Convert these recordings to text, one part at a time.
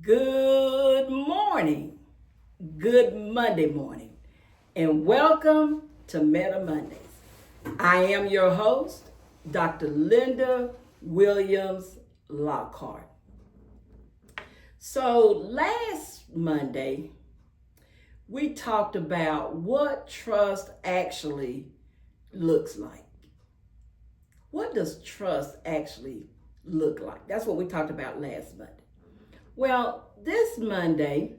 Good morning, good Monday morning, and welcome to Meta Mondays. I am your host, Dr. Linda Williams Lockhart. So last Monday, we talked about what trust actually looks like. What does trust actually look like? That's what we talked about last Monday. Well, this Monday,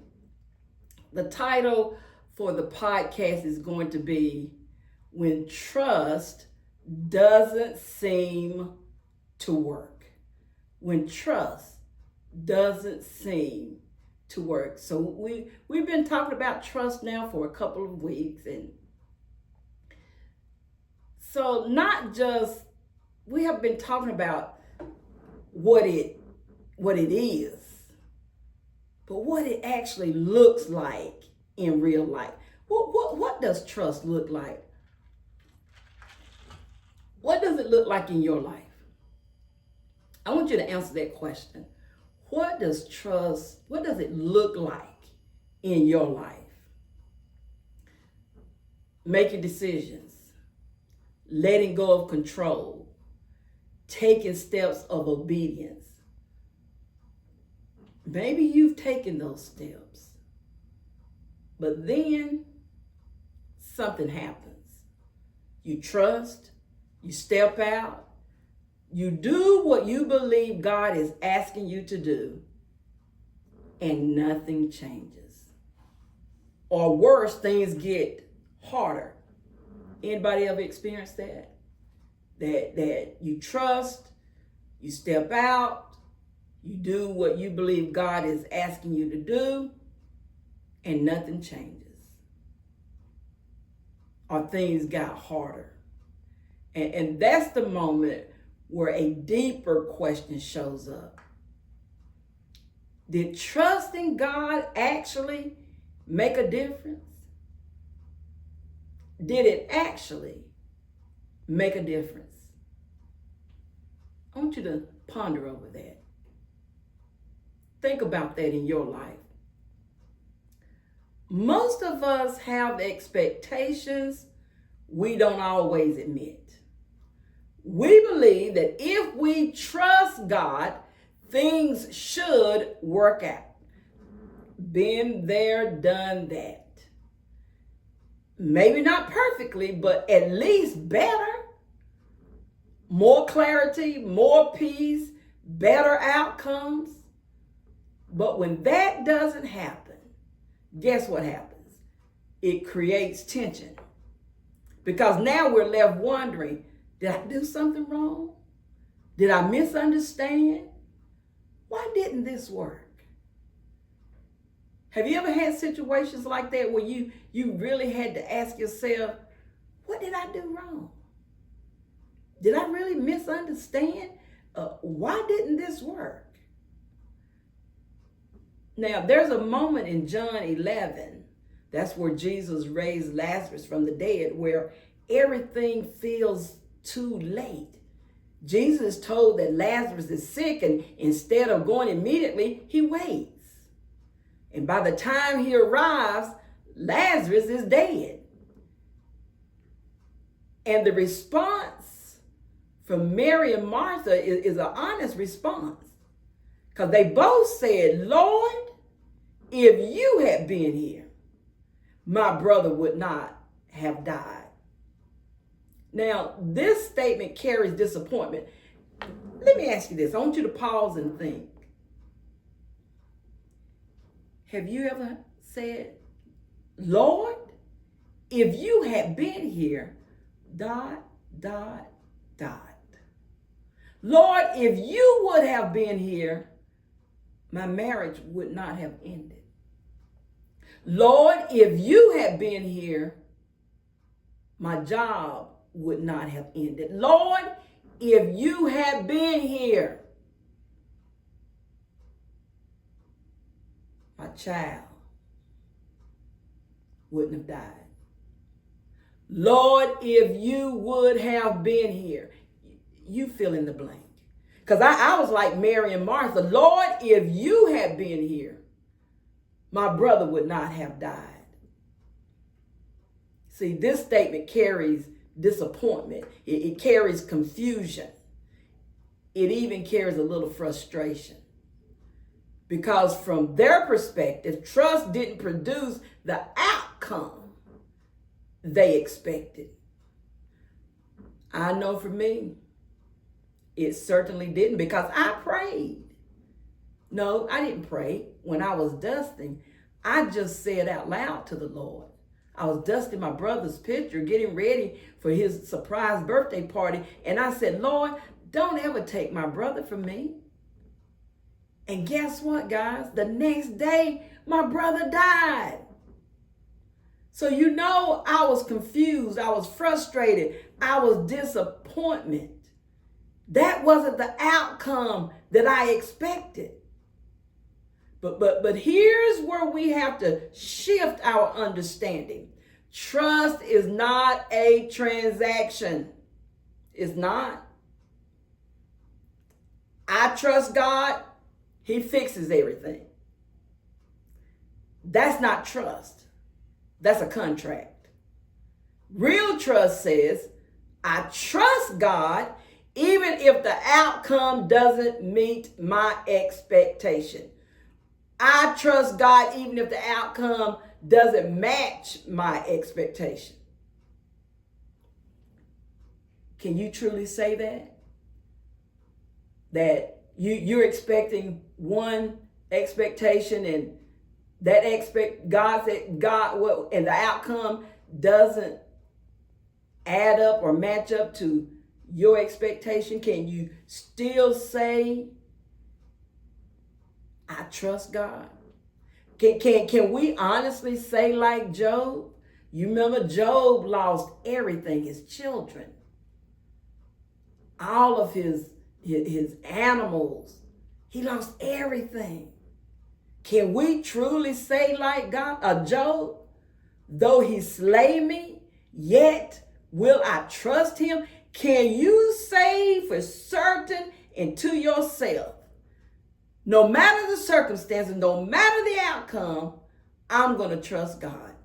the title for the podcast is going to be When Trust Doesn't Seem to Work. When trust doesn't seem to work. So we've been talking about trust now for a couple of weeks, and so not just we have been talking about what it is, but what it actually looks like in real life. What does trust look like? What does it look like in your life? I want you to answer that question. What does it look like in your life? Making decisions, letting go of control, taking steps of obedience. Maybe you've taken those steps, but then something happens. You trust, you step out, you do what you believe God is asking you to do, and nothing changes. Or worse, things get harder. Anybody ever experienced that? That you trust, you step out, you do what you believe God is asking you to do, and nothing changes. Or things got harder. And that's the moment where a deeper question shows up. Did trusting God actually make a difference? Did it actually make a difference? I want you to ponder over that. Think about that in your life. Most of us have expectations we don't always admit. We believe that if we trust God, things should work out. Been there, done that. Maybe not perfectly, but at least better. More clarity, more peace, better outcomes. But when that doesn't happen, guess what happens? It creates tension. Because now we're left wondering, did I do something wrong? Did I misunderstand? Why didn't this work? Have you ever had situations like that where you really had to ask yourself, what did I do wrong? Did I really misunderstand? Why didn't this work? Now, there's a moment in John 11, that's where Jesus raised Lazarus from the dead, where everything feels too late. Jesus is told that Lazarus is sick, and instead of going immediately, he waits. And by the time he arrives, Lazarus is dead. And the response from Mary and Martha is an honest response. Because they both said, Lord, if you had been here, my brother would not have died. Now, this statement carries disappointment. Let me ask you this. I want you to pause and think. Have you ever said, Lord, if you had been here, ... Lord, if you would have been here, my marriage would not have ended. Lord, if you had been here, my job would not have ended. Lord, if you had been here, my child wouldn't have died. Lord, if you would have been here, you fill in the blank. Because I was like Mary and Martha. Lord, if you had been here, my brother would not have died. See, this statement carries disappointment. It carries confusion. It even carries a little frustration. Because from their perspective, trust didn't produce the outcome they expected. I know for me, it certainly didn't, because I prayed. No, I didn't pray when I was dusting. I just said out loud to the Lord. I was dusting my brother's picture, getting ready for his surprise birthday party. And I said, Lord, don't ever take my brother from me. And guess what, guys? The next day, my brother died. So you know I was confused. I was frustrated. I was disappointed. That wasn't the outcome that I expected. But here's where we have to shift our understanding. Trust is not a transaction. It's not. I trust God. He fixes everything. That's not trust. That's a contract. Real trust says, I trust God even if the outcome doesn't meet my expectation. I trust God even if the outcome doesn't match my expectation. Can you truly say that? That you're expecting one expectation, and that God said and the outcome doesn't add up or match up to your expectation? Can you still say, I trust God? Can we honestly say like Job? You remember Job lost everything, his children, all of his animals. He lost everything. Can we truly say like God, Job, though he slay me, yet will I trust him? Can you say for certain and to yourself, no matter the circumstances, no matter the outcome, I'm going to trust God?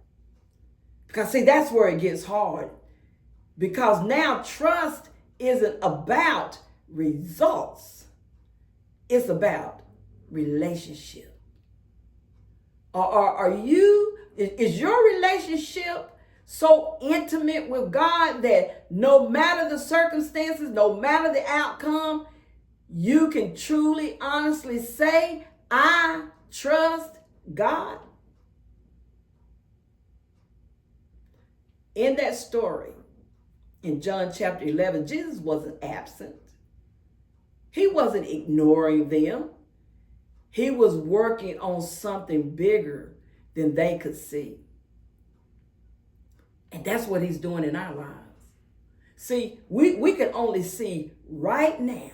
Because see, that's where it gets hard. Because now trust isn't about results. It's about relationship. Is your relationship so intimate with God that no matter the circumstances, no matter the outcome, you can truly, honestly say, I trust God? In that story, in John chapter 11, Jesus wasn't absent. He wasn't ignoring them. He was working on something bigger than they could see. And that's what he's doing in our lives. See, we can only see right now.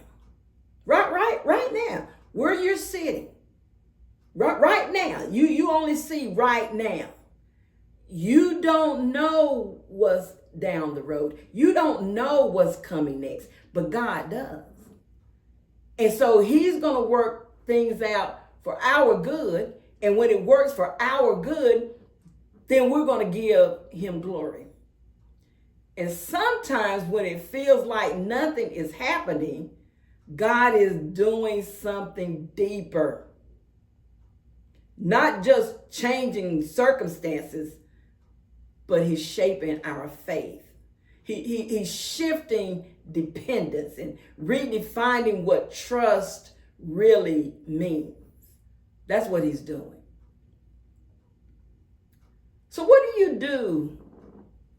Right now, where you're sitting. Right now. You only see right now. You don't know what's down the road. You don't know what's coming next, but God does. And so he's going to work things out for our good. And when it works for our good, then we're going to give him glory. And sometimes when it feels like nothing is happening, God is doing something deeper. Not just changing circumstances, but he's shaping our faith. He's shifting dependence and redefining what trust really means. That's what he's doing. So what do you do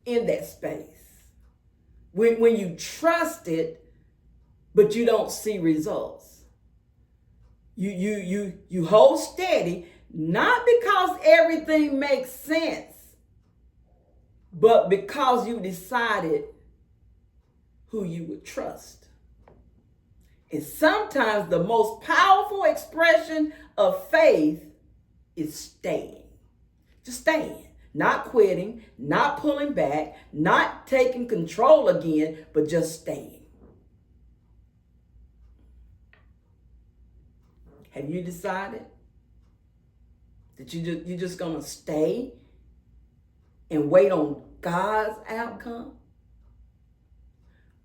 in that space? When you trust it, but you don't see results. You hold steady, not because everything makes sense, but because you decided who you would trust. And sometimes the most powerful expression of faith is staying. Just staying. Not quitting, not pulling back, not taking control again, but just staying. Have you decided that you're just going to stay and wait on God's outcome?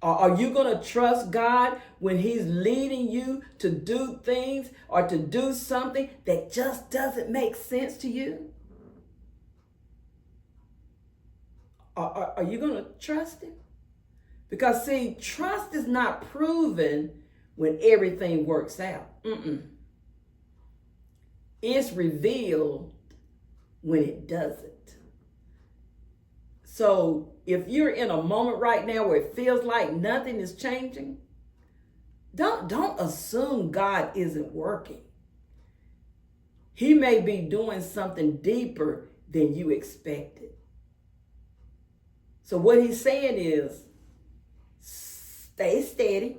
Or are you going to trust God when he's leading you to do things or to do something that just doesn't make sense to you? Are you going to trust him? Because see, trust is not proven when everything works out. It's revealed when it doesn't. So if you're in a moment right now where it feels like nothing is changing, don't assume God isn't working. He may be doing something deeper than you expected. So what he's saying is, stay steady,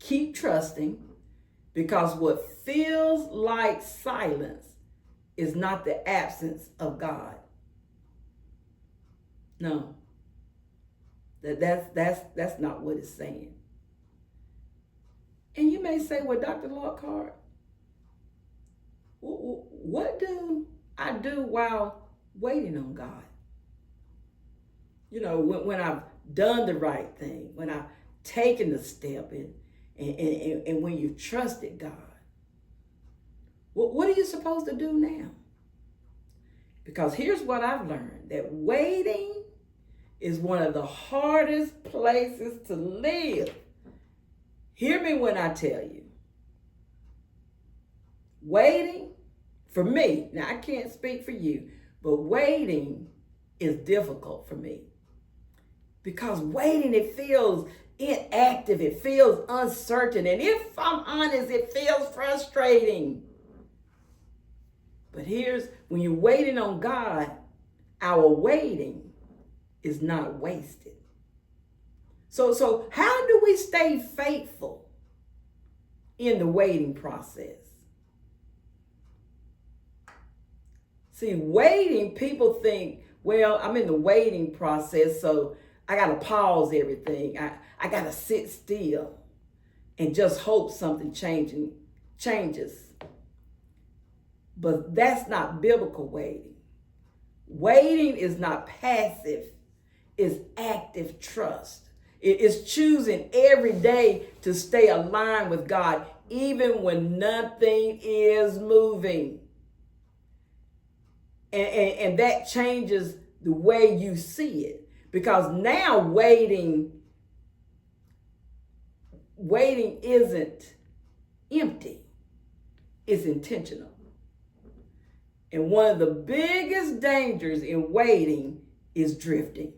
keep trusting, because what feels like silence is not the absence of God. No, that's not what it's saying. And you may say, well, Dr. Lockhart, what do I do while waiting on God? You know, when I've done the right thing, when I've taken the step, and when you've trusted God, what are you supposed to do now? Because here's what I've learned, that waiting is one of the hardest places to live. Hear me when I tell you. Waiting, for me, now I can't speak for you, but waiting is difficult for me. Because waiting, it feels inactive, it feels uncertain, and if I'm honest, it feels frustrating. But here's, when you're waiting on God, our waiting is not wasted. So how do we stay faithful in the waiting process? See, waiting, people think, well, I'm in the waiting process, so I got to pause everything. I got to sit still and just hope something changes. But that's not biblical waiting. Waiting is not passive, it's active trust. It is choosing every day to stay aligned with God, even when nothing is moving. And that changes the way you see it. Because now waiting isn't empty, it's intentional. And one of the biggest dangers in waiting is drifting.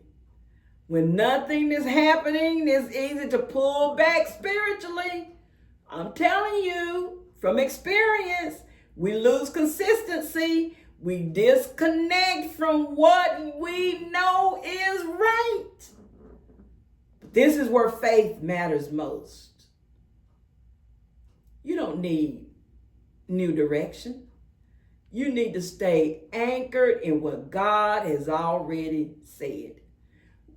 When nothing is happening, it's easy to pull back spiritually. I'm telling you from experience, we lose consistency. We disconnect from what we know is right. This is where faith matters most. You don't need new direction. You need to stay anchored in what God has already said.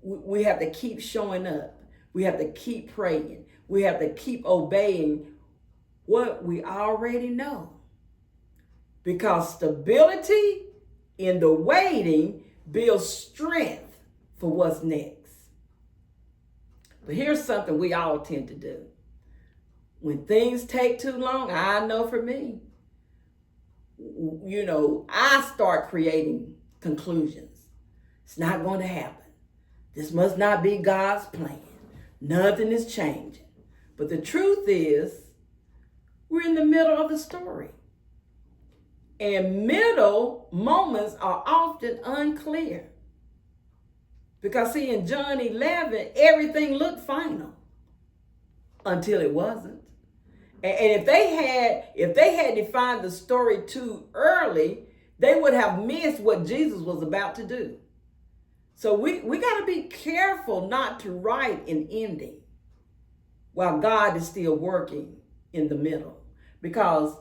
We have to keep showing up. We have to keep praying. We have to keep obeying what we already know. Because stability in the waiting builds strength for what's next. But here's something we all tend to do. When things take too long, I know for me, I start creating conclusions. It's not going to happen. This must not be God's plan. Nothing is changing. But the truth is, we're in the middle of the story. And middle moments are often unclear. Because see, in John 11, everything looked final until it wasn't. And if they had defined the story too early, they would have missed what Jesus was about to do. So we got to be careful not to write an ending while God is still working in the middle. Because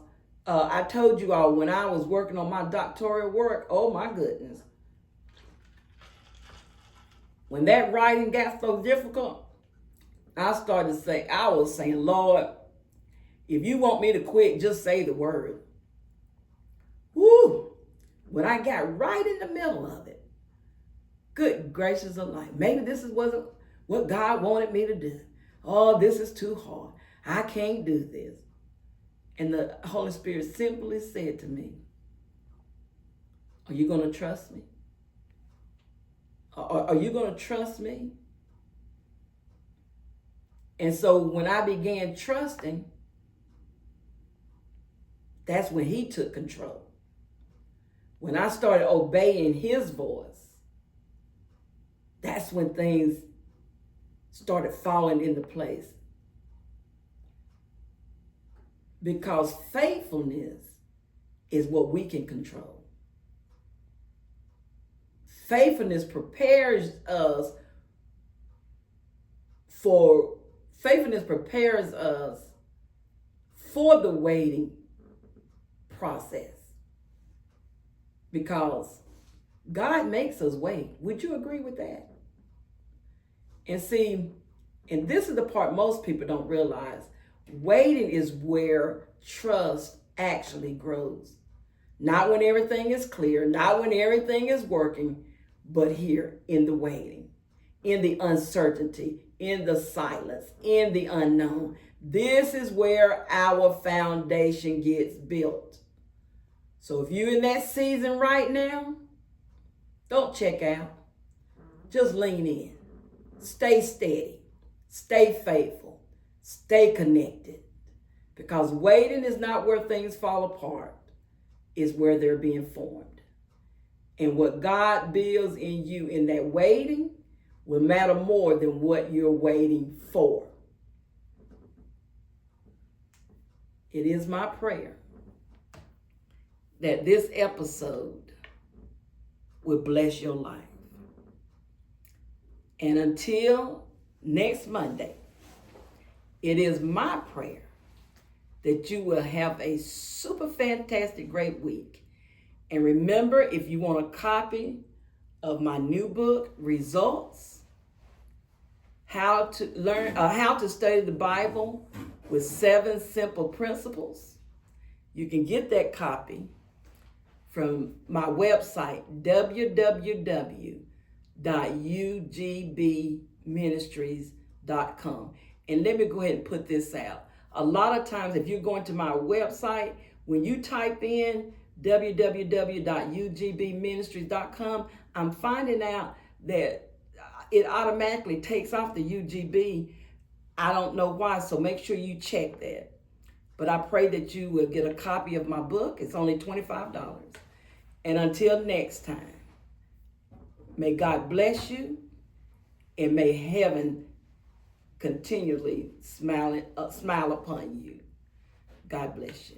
I told you all, when I was working on my doctoral work, oh my goodness. When that writing got so difficult, I was saying, Lord, If you want me to quit, just say the word. Woo! When I got right in the middle of it, good gracious of life. Maybe this wasn't what God wanted me to do. Oh, this is too hard. I can't do this. And the Holy Spirit simply said to me, are you going to trust me? Are you going to trust me? And so when I began trusting, that's when he took control. When I started obeying his voice, that's when things started falling into place. Because faithfulness is what we can control. Faithfulness prepares us for the waiting process. Because God makes us wait. Would you agree with that? And see, and this is the part most people don't realize. Waiting is where trust actually grows. Not when everything is clear, not when everything is working, but here in the waiting, in the uncertainty, in the silence, in the unknown. This is where our foundation gets built. So if you're in that season right now, don't check out. Just lean in. Stay steady. Stay faithful. Stay connected. Because waiting is not where things fall apart. It's where they're being formed. And what God builds in you in that waiting will matter more than what you're waiting for. It is my prayer that this episode will bless your life. And until next Monday, it is my prayer that you will have a super fantastic, great week. And remember, if you want a copy of my new book, Results, how to study the Bible with 7 simple principles, you can get that copy from my website, www.ugbministries.com. And let me go ahead and put this out. A lot of times, if you're going to my website, when you type in www.ugbministries.com, I'm finding out that it automatically takes off the UGB. I don't know why, so make sure you check that. But I pray that you will get a copy of my book. It's only $25. And until next time, may God bless you, and may heaven continually smile upon you. God bless you.